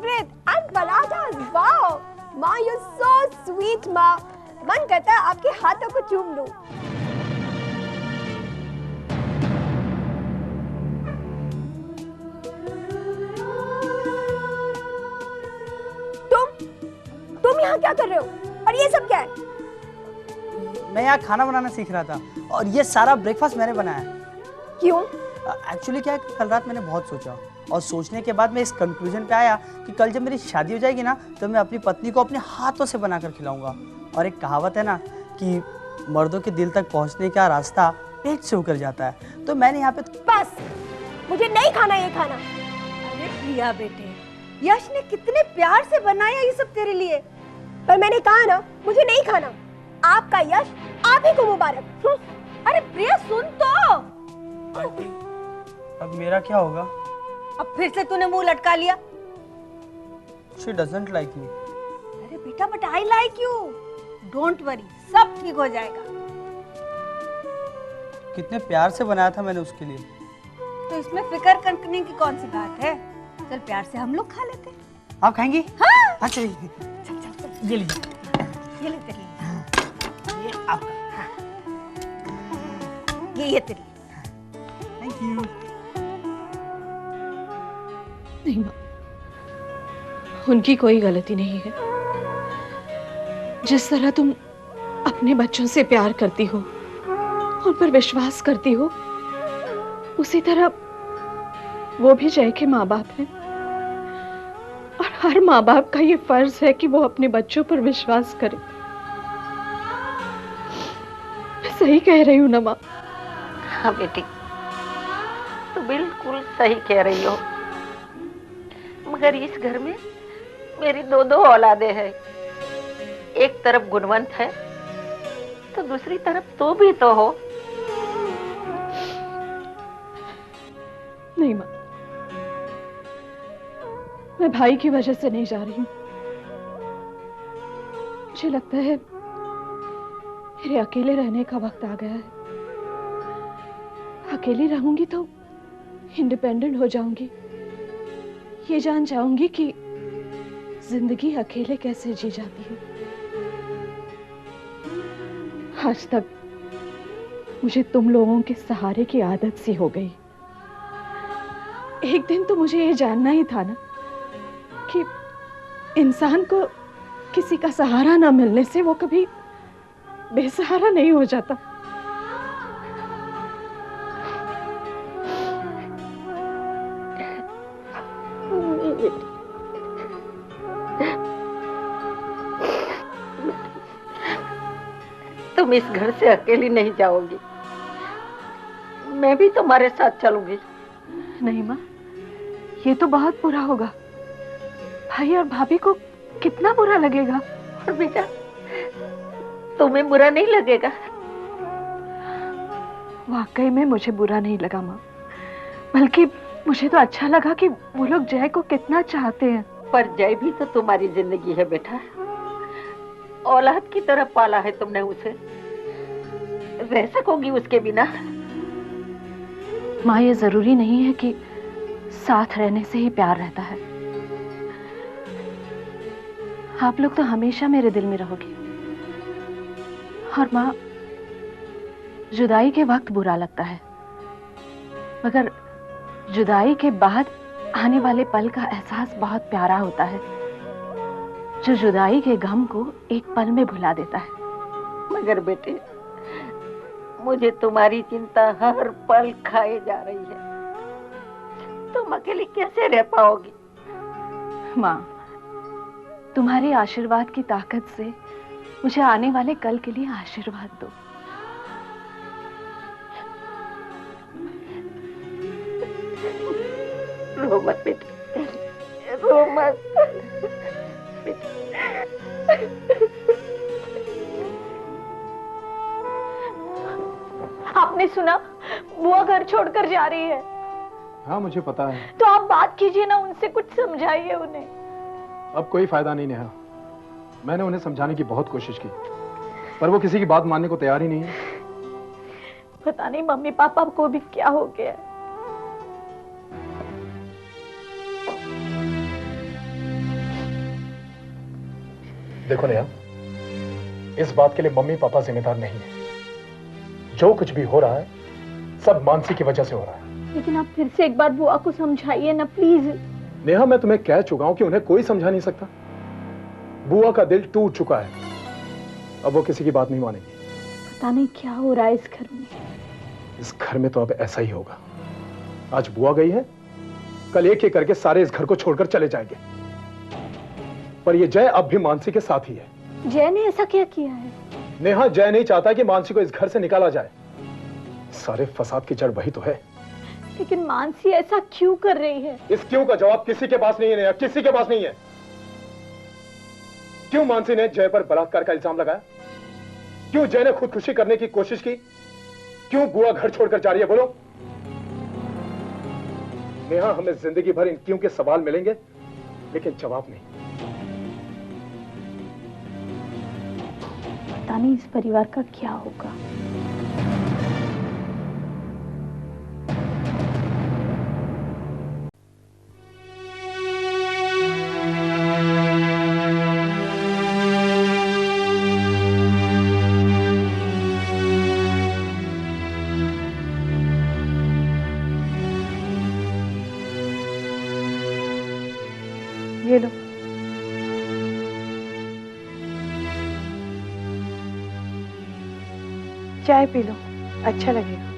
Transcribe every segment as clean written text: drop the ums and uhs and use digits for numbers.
favorite and parathas. Wow, माँ you're so sweet माँ. मन करता है आपके हाथों को चूम लूं. तुम यहाँ क्या कर रहे हो? और ये सब क्या है? मैं यहाँ खाना बनाना सीख रहा था और ये सारा ब्रेकफास्ट मैंने बनाया. क्यों? एक्चुअली क्या है, कल रात मैंने बहुत सोचा और सोचने के बाद मैं इस कंक्लूजन पे आया कि कल जब मेरी शादी हो जाएगी ना तो मैं अपनी पत्नी को अपने हाथों से बनाकर खिलाऊंगा. और एक कहावत है ना कि मर्दों के दिल तक पहुंचने का रास्ता पेट से होकर जाता है, तो मैंने यहाँ पे बस, मुझे नहीं खाना ये खाना. अरे प्रिया बेटे, यश ने कितने प्यार से बनाया ये सब तेरे लिए. पर मैंने कहा ना मुझे नहीं खाना. आपका यश आप ही को मुबारक. अरे प्रिया सुन तो. अब मेरा क्या होगा? अब फिर से तूने मुंह लटका लिया. She doesn't like me. अरे बेटा but I like you. Don't worry, सब ठीक हो जाएगा. कितने प्यार से बनाया था मैंने उसके लिए. तो इसमें फिक्र करने की कौन सी बात है? चल प्यार से हम लोग खा लेते हैं. आप खाएंगी? हाँ. अच्छा चल चल चल. ये लीजिए. ये ले तेरी. ये आपका. हाँ. ये तेरी. Thank you. नहीं माँ, उनकी कोई गलती नहीं है. जिस तरह तुम अपने बच्चों से प्यार करती हो, उन पर विश्वास करती हो, उसी तरह वो भी जय के माँ बाप हैं. और हर माँ बाप का ये फर्ज है कि वो अपने बच्चों पर विश्वास करे. मैं सही कह रही हूँ ना माँ? हाँ बेटी, तू बिल्कुल सही कह रही हो. मगर इस घर में मेरी दो औलादें हैं. एक तरफ गुणवंत है तो दूसरी तरफ तू भी तो हो. नहीं माँ, मैं भाई की वजह से नहीं जा रही हूँ. मुझे लगता है मेरे अकेले रहने का वक्त आ गया है. अकेली रहूंगी तो इंडिपेंडेंट हो जाऊंगी. ये जान जाऊंगी कि जिंदगी अकेले कैसे जी जाती है. आज तक मुझे तुम लोगों के सहारे की आदत सी हो गई. एक दिन तो मुझे ये जानना ही था ना कि इंसान को किसी का सहारा ना मिलने से वो कभी बेसहारा नहीं हो जाता. तुम इस घर से अकेली नहीं जाओगी, मैं भी तुम्हारे साथ चलूंगी. नहीं माँ, ये तो बहुत बुरा होगा. भाई और भाभी को कितना बुरा लगेगा. और बेटा, तुम्हें बुरा नहीं लगेगा? वाकई में मुझे बुरा नहीं लगा माँ, बल्कि मुझे तो अच्छा लगा कि वो लोग जय को कितना चाहते हैं. पर जय भी तो तुम्हारी जिंदगी है बेटा. औलाद की तरह पाला है तुमने उसे. रह सकोगी उसके बिना? माँ, ये जरूरी नहीं है कि साथ रहने से ही प्यार रहता है. आप लोग तो हमेशा मेरे दिल में रहोगे. और माँ, जुदाई के वक्त बुरा लगता है, मगर जुदाई के बाद आने वाले पल का एहसास बहुत प्यारा होता है, जो जुदाई के गम को एक पल में भुला देता है. मगर बेटे, मुझे तुम्हारी चिंता हर पल खाए जा रही है. तुम अकेली कैसे रह पाओगी? माँ, तुम्हारे आशीर्वाद की ताकत से मुझे आने वाले कल के लिए आशीर्वाद दो. रो मत बेटे, रो मत. आपने सुना? बुआ घर छोड़कर जा रही है. हाँ मुझे पता है. तो आप बात कीजिए ना, उनसे कुछ समझाइए उन्हें. अब कोई फायदा नहीं नेहा. मैंने उन्हें समझाने की बहुत कोशिश की, पर वो किसी की बात मानने को तैयार ही नहीं है. पता नहीं मम्मी पापा को भी क्या हो गया. देखो नेहा, इस बात के लिए मम्मी पापा जिम्मेदार नहीं है। जो कुछ भी हो रहा है सब मानसी की वजह से हो रहा है। लेकिन आप फिर से एक बार बुआ को समझाइए ना प्लीज। नेहा, मैं तुम्हें कह चुका हूं कि उन्हें कोई समझा नहीं सकता। बुआ का दिल टूट चुका है, अब वो किसी की बात नहीं मानेगी। पता नहीं क्या हो रहा है इस घर में। इस घर में तो अब ऐसा ही होगा। आज बुआ गई है, कल एक एक करके सारे इस घर को छोड़कर चले जाएंगे। पर ये जय अब भी मानसी के साथ ही है। जय ने ऐसा क्या किया है? नेहा, जय नहीं चाहता कि मानसी को इस घर से निकाला जाए। सारे फसाद की जड़ वही तो है। लेकिन मानसी ऐसा क्यों कर रही है? इस क्यों का जवाब किसी के पास नहीं है नेहा, किसी के पास नहीं है। क्यों मानसी ने जय पर बलात्कार का इल्जाम लगाया? क्यों जय ने खुदकुशी करने की कोशिश की? क्यों बुआ घर छोड़कर जा रही है? बोलो नेहा, हमें जिंदगी भर इन क्यों के सवाल मिलेंगे लेकिन जवाब नहीं। पता नहीं इस परिवार का क्या होगा। ये लो। चाय पी लो, अच्छा लगेगा।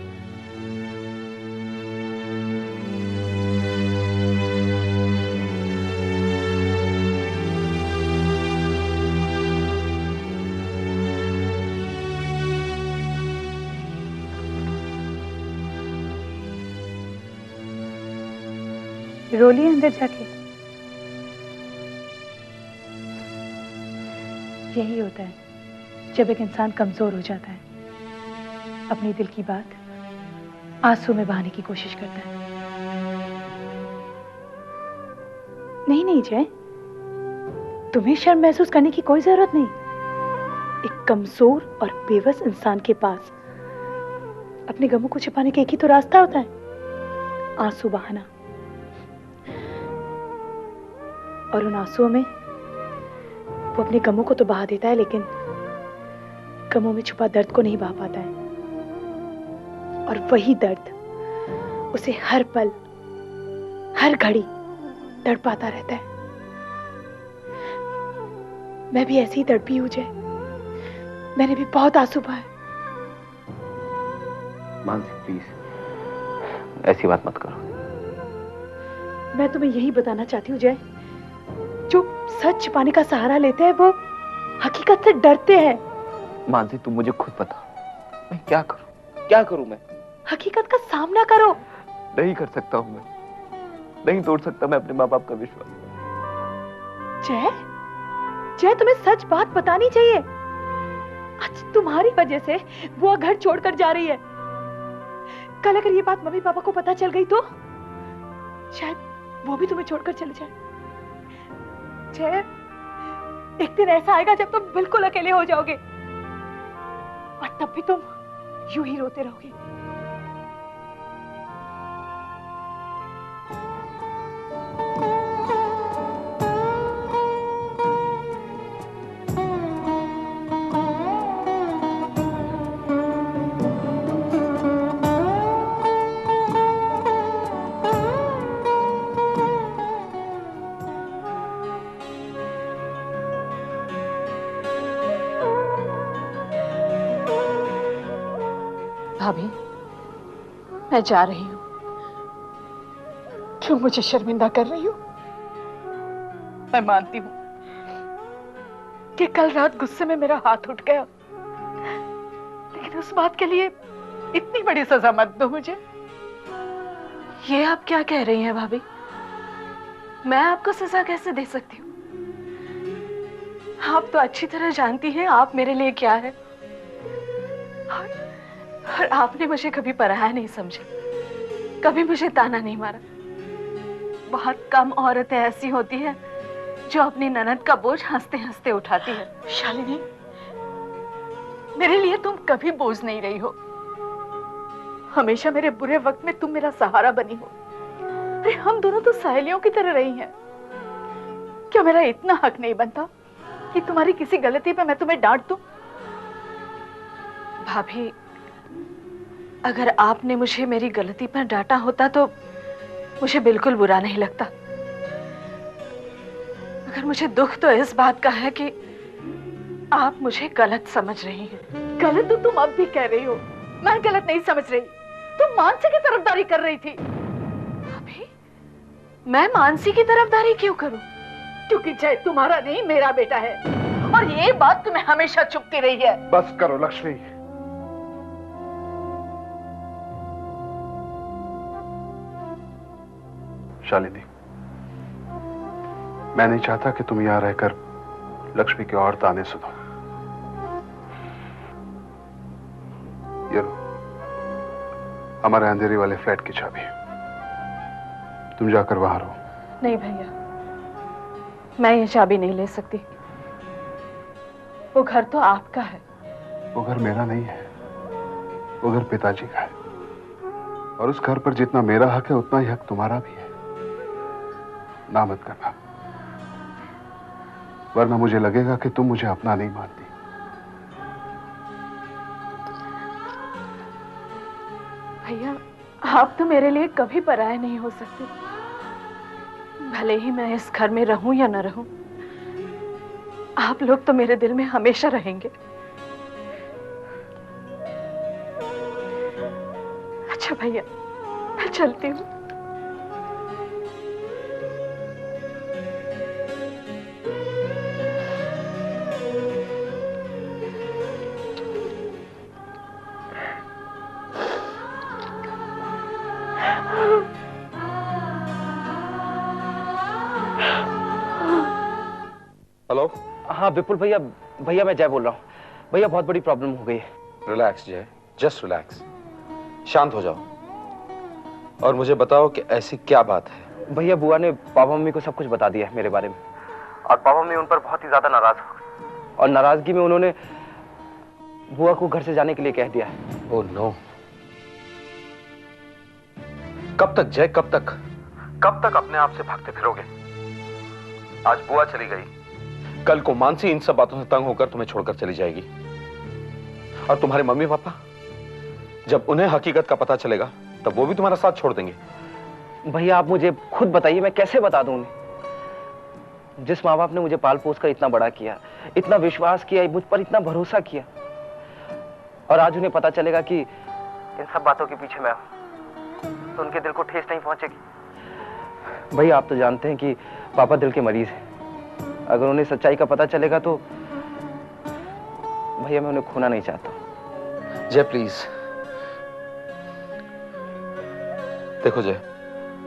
रोलिए अंदर जाके। यही होता है जब एक इंसान कमजोर हो जाता है, अपनी दिल की बात आंसू में बहाने की कोशिश करता है। नहीं नहीं जय, तुम्हें शर्म महसूस करने की कोई जरूरत नहीं। एक कमजोर और बेबस इंसान के पास अपने गमों को छिपाने का एक ही तो रास्ता होता है, आंसू बहाना। और उन आंसुओं में वो अपने गमों को तो बहा देता है, लेकिन गमों में छुपा दर्द को नहीं बहा पाता है। और वही दर्द उसे हर पल हर घड़ी तड़पाता रहता है। मैं भी ऐसी ही तड़पी हूं जय, मैंने भी बहुत आंसू बहाए। मानसी प्लीज ऐसी बात मत करो। मैं तुम्हें यही बताना चाहती हूँ जय, जो सच छिपाने का सहारा लेते हैं वो हकीकत से डरते हैं। मानसी तुम मुझे खुद बता, मैं क्या करूं मैं? हकीकत का सामना करो। नहीं कर सकता हूं मैं, नहीं तोड़ सकता मैं अपने माँ बाप का विश्वास। जय, जय तुम्हें सच बात बतानी चाहिए। आज तुम्हारी वजह से वो घर छोड़कर जा रही है। कल अगर ये बात मम्मी पापा को पता चल गई तो शायद वो भी तुम्हें छोड़कर चले जाए। जय, एक दिन ऐसा आएगा जब तुम बिल्कुल अकेले हो जाओगे, और तब भी तुम यूं ही रोते रहोगे। भाभी, मैं जा रही हूँ। क्यों मुझे शर्मिंदा कर रही हो? मैं मानती हूँ कि कल रात गुस्से में मेरा हाथ उठ गया, लेकिन उस बात के लिए इतनी बड़ी सजा मत दो मुझे। ये आप क्या कह रही हैं भाभी? मैं आपको सजा कैसे दे सकती हूँ? आप तो अच्छी तरह जानती हैं आप मेरे लिए क्या है। और आपने मुझे कभी पराया नहीं समझा, कभी मुझे ताना नहीं मारा। बहुत कम औरतें ऐसी होती हैं जो अपनी ननद का बोझ हंसते हंसते उठाती है। शालिनी, मेरे लिए तुम कभी बोझ नहीं रही हो। हमेशा मेरे बुरे वक्त में तुम मेरा सहारा बनी हो। अरे हम दोनों तो सहेलियों की तरह रही हैं। क्या मेरा इतना हक नहीं बनता कि तुम्हारी किसी गलती पे मैं तुम्हें डांट दूं? भाभी, अगर आपने मुझे मेरी गलती पर डांटा होता तो मुझे बिल्कुल बुरा नहीं लगता, मगर मुझे दुख तो इस बात का है कि आप मुझे गलत समझ रही हैं। गलत तो तुम अब भी कह रही हो, मैं गलत नहीं समझ रही। तुम मानसी की तरफदारी कर रही थी। अभी मैं मानसी की तरफदारी क्यों करूं? क्योंकि जय तुम्हारा नहीं मेरा बेटा है, और ये बात तुम्हें हमेशा चुभती रही है। बस करो लक्ष्मी। शालिनी, मैं नहीं चाहता कि तुम यहां रहकर लक्ष्मी के और ताने सुनो। ये लो, हमारे अंधेरी वाले फ्लैट की चाबी। तुम जाकर वहां रहो। नहीं भैया, मैं ये चाबी नहीं ले सकती। वो घर तो आपका है। वो घर मेरा नहीं है, वो घर पिताजी का है, और उस घर पर जितना मेरा हक है उतना ही हक तुम्हारा भी है। ना मत करना, वरना मुझे लगेगा कि तुम मुझे अपना नहीं मानती। भैया, आप तो मेरे लिए कभी पराये नहीं हो सकते। भले ही मैं इस घर में रहूं या न रहूं, आप लोग तो मेरे दिल में हमेशा रहेंगे। अच्छा भैया, मैं चलती हूँ। हेलो। हाँ विपुल भैया, भैया मैं जय बोल रहा हूँ। भैया बहुत बड़ी प्रॉब्लम हो गई है। रिलैक्स जय, जस्ट रिलैक्स, शांत हो जाओ और मुझे बताओ कि ऐसी क्या बात है। भैया बुआ ने पापा मम्मी को सब कुछ बता दिया है मेरे बारे में, और पापा मम्मी उन पर बहुत ही ज्यादा नाराज हो गए, और नाराजगी में उन्होंने बुआ को घर से जाने के लिए कह दिया है। Oh no. कब तक जय, कब तक? कब तक अपने आप से भागते फिरोगे? आज बुआ चली गई, कल को मानसी इन सब बातों से तंग होकर तुम्हें छोड़कर चली जाएगी, और तुम्हारे मम्मी पापा, जब उन्हें हकीकत का पता चलेगा तब वो भी तुम्हारा साथ छोड़ देंगे। भैया आप मुझे खुद बताइए, मैं कैसे बता दूं उन्हें? जिस माँ बाप ने मुझे पाल पोस कर इतना बड़ा किया, इतना विश्वास किया, मुझ पर इतना भरोसा किया, और आज उन्हें पता चलेगा कि इन सब बातों के पीछे मैं हूं, तो उनके दिल को ठेस नहीं पहुंचेगी। भैया आप तो जानते हैं कि पापा दिल के मरीज हैं। अगर उन्हें सच्चाई का पता चलेगा तो भैया मैं उन्हें खोना नहीं चाहता। जय प्लीज देखो जय,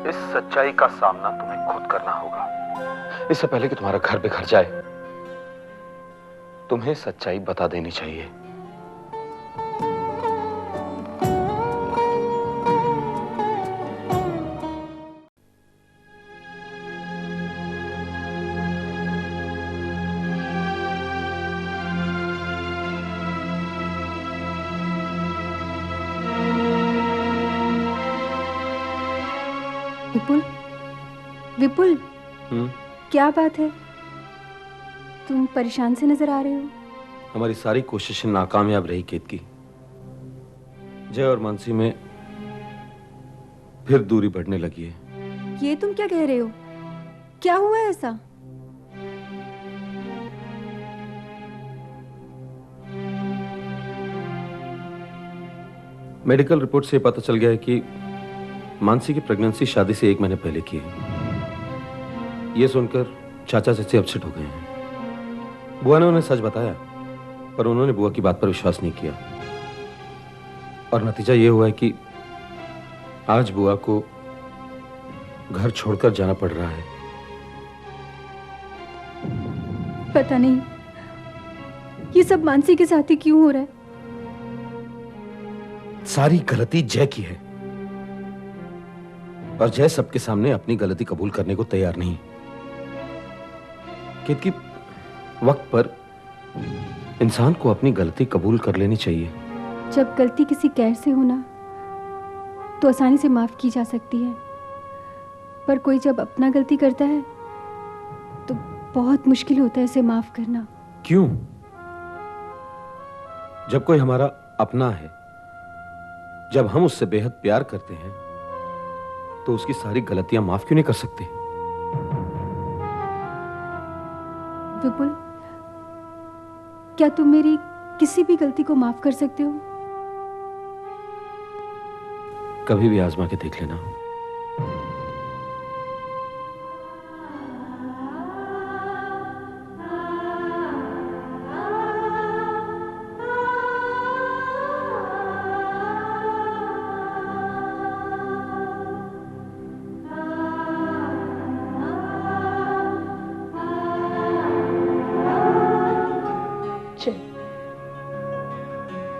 इस सच्चाई का सामना तुम्हें खुद करना होगा। इससे पहले कि तुम्हारा घर बिखर जाए, तुम्हें सच्चाई बता देनी चाहिए। विपुल, विपुल, क्या बात है? तुम परेशान से नजर आ रहे हो। हमारी सारी कोशिशें नाकामयाब रही केतकी। जय और मानसी में फिर दूरी बढ़ने लगी है। ये तुम क्या कह रहे हो? क्या हुआ ऐसा? मेडिकल रिपोर्ट से पता चल गया है कि मानसी की प्रेगनेंसी शादी से 1 महीने पहले की है। यह सुनकर चाचा चाची अपसेट हो गए हैं। बुआ ने उन्हें सच बताया, पर उन्होंने बुआ की बात पर विश्वास नहीं किया, और नतीजा यह हुआ है कि आज बुआ को घर छोड़कर जाना पड़ रहा है। पता नहीं ये सब मानसी के साथ ही क्यों हो रहा है। सारी गलती जय की है, और जय सबके सामने अपनी गलती कबूल करने को तैयार नहीं। क्योंकि वक्त पर इंसान को अपनी गलती कबूल कर लेनी चाहिए। जब गलती किसी गैर से होना तो आसानी से माफ की जा सकती है, पर कोई जब अपना गलती करता है तो बहुत मुश्किल होता है इसे माफ करना। क्यों? जब कोई हमारा अपना है, जब हम उससे बेहद प्यार करते हैं, तो उसकी सारी गलतियां माफ क्यों नहीं कर सकते? विपुल, क्या तुम मेरी किसी भी गलती को माफ कर सकते हो? कभी भी आजमा के देख लेना।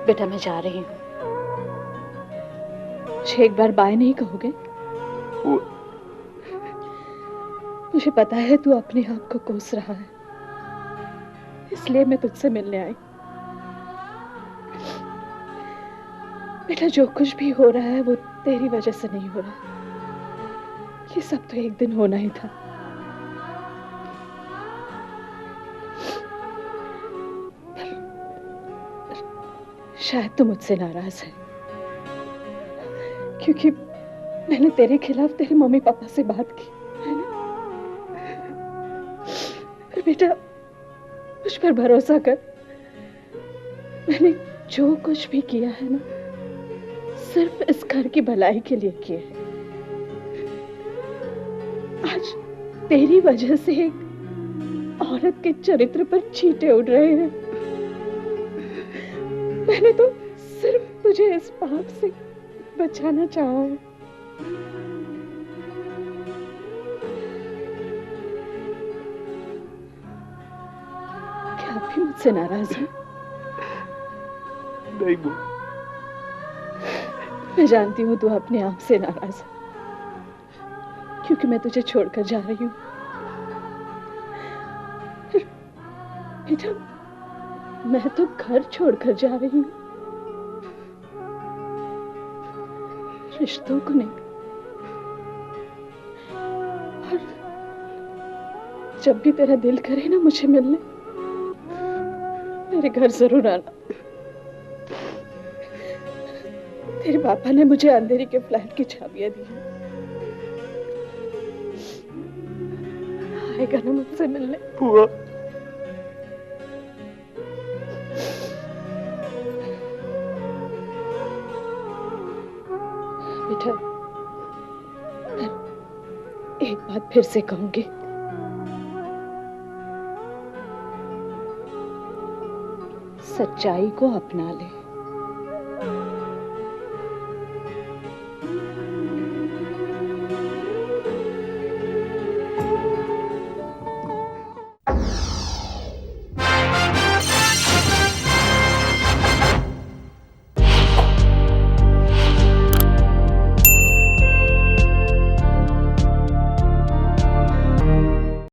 बेटा मैं जा रही हूँ। मुझे एक बार बाय नहीं कहोगे? मुझे पता है तू अपने आप को कोस रहा है, इसलिए मैं तुझसे मिलने आई। बेटा जो कुछ भी हो रहा है वो तेरी वजह से नहीं हो रहा। ये सब तो एक दिन होना ही था। शायद तू मुझसे नाराज है क्योंकि मैंने तेरे खिलाफ तेरे मम्मी पापा से बात की है ना? पर बेटा मुझ पर भरोसा कर, मैंने जो कुछ भी किया है ना सिर्फ इस घर की भलाई के लिए किया है। आज तेरी वजह से एक औरत के चरित्र पर चींटे उड़ रहे हैं। मैंने तो सिर्फ तुझे इस पाप से बचाना चाहा है। क्या आप भी मुझसे नाराज हैं? नहीं बुआ। मैं जानती हूँ तू अपने आप से नाराज है क्योंकि मैं तुझे छोड़कर जा रही हूँ। बेटा मैं तो घर छोड़कर जा रही हूँ, रिश्तों को नहीं। और जब भी तेरा दिल करे ना मुझे मिलने, मेरे घर जरूर आना। तेरे पापा ने मुझे अंधेरी के फ्लैट की चाबियां दी हैं। आएगा ना मुझसे मिलने? बुआ बेटा एक बात फिर से कहूंगी, सच्चाई को अपना ले।